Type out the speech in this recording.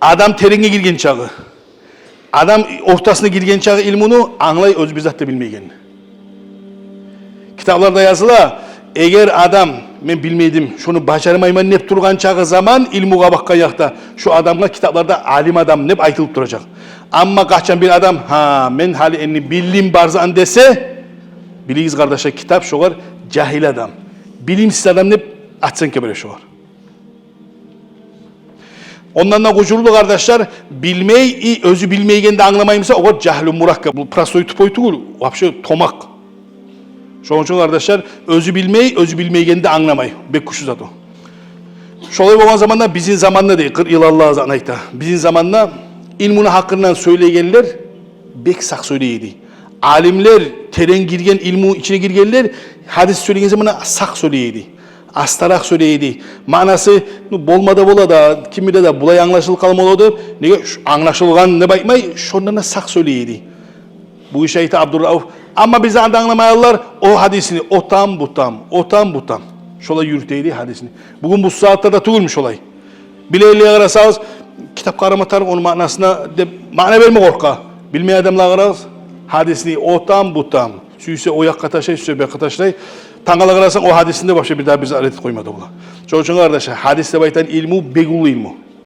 Adam terenge girgen çağı. Adam ortasına girgen çağı ilmini anlay öz bizzatda bilmeygen. Kitaplarda yazıla, eğer adam, men bilmeydim, şunu başarmayman nep turgan çağı zaman ilmuga bakka yakta. Şu adamla kitaplarda alim adam nep aytılıp duracak. Amma kaçan bir adam, men hali enni bildim barzan dese, biliyiz kardeşler kitap şoğar, cahil adam. Bilimsiz adam nep atsan kebere şoğar. Ondan da koşuldu kardeşler, bilmeyi, özü bilmeyken de anlamayımsa o cahil murakkab. Bu prasoytu poytu, vapşı tomak. Şu için kardeşler, özü bilmeyi, özü bilmeyken de anlamayı. Bek kuşu zato. Şolay olan zamanda bizim zamanla değil, 40 yıl Allah'a zanayta. Bizim zamanla ilmini hakkından söyleyenler bek sak söyleyeydi. Alimler teren girgen, ilmu içine girgenler hadis söyleyen zamanda sak söyleyeydi. Astarak söyleyeydi. Manası bolmada bola da, kimi de bulay anlaşılır kalmalıdır. Nege anlaşılgan ne bakmay, şondan da sak söyleyeydi. Bu işe ait Abdurrauf. Ama bize anlamayanlar o hadisini otam butam, otam butam. Şolay yürüteydi hadisini. Bugün bu saatte de tuğulmuş olay. Bileyle arasanız kitap karamatar onun manasına de mana verme korka. Bilmeyen adamla ararız hadisini otam butam. Süyse o yak kataşay, süyse bir kataşay. Tangala arasan o hadisinde başka bir daha bize alet koymadı bula. Çoğu için kardeşler hadiste baytan ilmu begulu ilmu.